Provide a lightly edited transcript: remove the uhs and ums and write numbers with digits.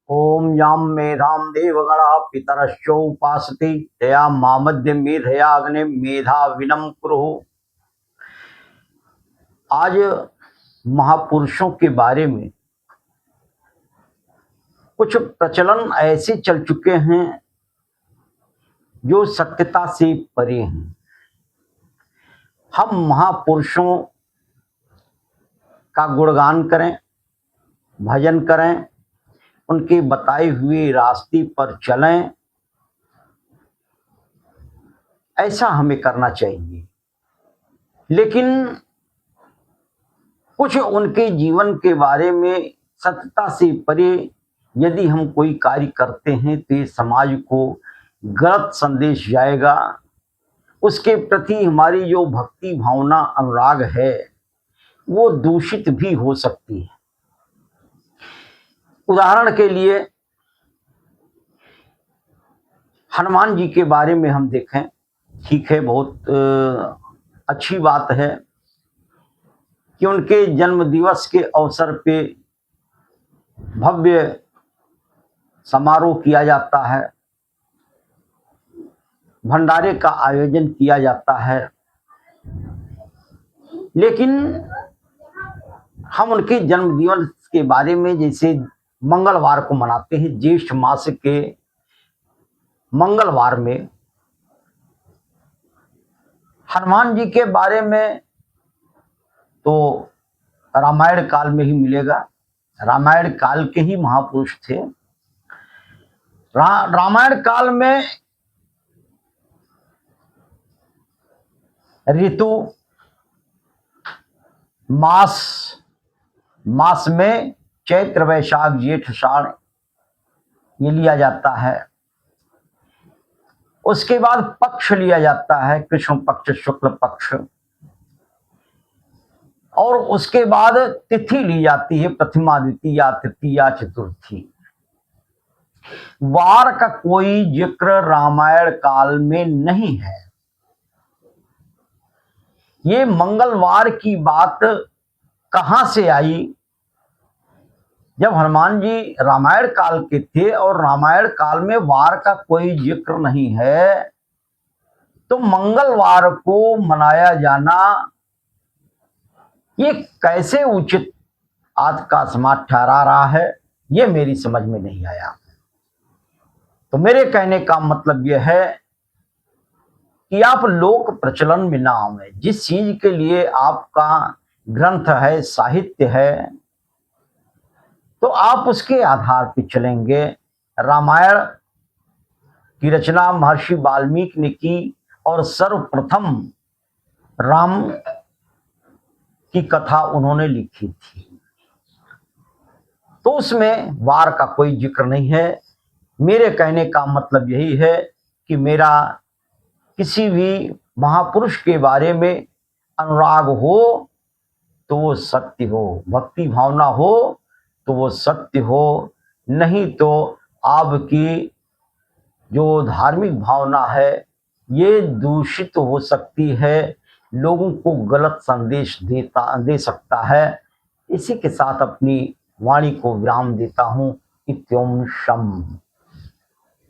ओम याम मेधाम देवगणः पितरश्चोपासते तया मामद्य मेधया अग्ने मेधा विनम कुरु। आज महापुरुषों के बारे में कुछ प्रचलन ऐसे चल चुके हैं जो सत्यता से परे हैं। हम महापुरुषों का गुणगान करें, भजन करें, उनके बताए हुए रास्ते पर चलें, ऐसा हमें करना चाहिए। लेकिन कुछ उनके जीवन के बारे में सत्यता से परे यदि हम कोई कार्य करते हैं तो ये समाज को गलत संदेश जाएगा। उसके प्रति हमारी जो भक्ति भावना अनुराग है वो दूषित भी हो सकती है। उदाहरण के लिए हनुमान जी के बारे में हम देखें, ठीक है, बहुत अच्छी बात है कि उनके जन्म दिवस के अवसर पे भव्य समारोह किया जाता है, भंडारे का आयोजन किया जाता है। लेकिन हम उनके जन्म दिवस के बारे में जैसे मंगलवार को मनाते हैं, ज्येष्ठ मास के मंगलवार में हनुमान जी के बारे में तो रामायण काल में ही मिलेगा। रामायण काल के ही महापुरुष थे। रामायण काल में ऋतु, मास में चैत्र वैशाख जेठ आषाढ़ ये लिया जाता है। उसके बाद पक्ष लिया जाता है, कृष्ण पक्ष, शुक्ल पक्ष, और उसके बाद तिथि ली जाती है, प्रथमा द्वितीया तृतीया चतुर्थी। वार का कोई जिक्र रामायण काल में नहीं है। ये मंगलवार की बात कहां से आई? जब हनुमान जी रामायण काल के थे और रामायण काल में वार का कोई जिक्र नहीं है, तो मंगलवार को मनाया जाना ये कैसे उचित आज का समाज ठहरा रहा है, ये मेरी समझ में नहीं आया। तो मेरे कहने का मतलब यह है कि आप लोक प्रचलन में ना आए। जिस चीज के लिए आपका ग्रंथ है, साहित्य है, तो आप उसके आधार पर चलेंगे। रामायण की रचना महर्षि वाल्मीकि ने की और सर्वप्रथम राम की कथा उन्होंने लिखी थी, तो उसमें वार का कोई जिक्र नहीं है। मेरे कहने का मतलब यही है कि मेरा किसी भी महापुरुष के बारे में अनुराग हो तो वो सत्य हो, भक्ति भावना हो तो वो सत्य हो, नहीं तो आपकी जो धार्मिक भावना है ये दूषित हो सकती है, लोगों को गलत संदेश दे सकता है। इसी के साथ अपनी वाणी को विराम देता हूँ। इत्योम शम।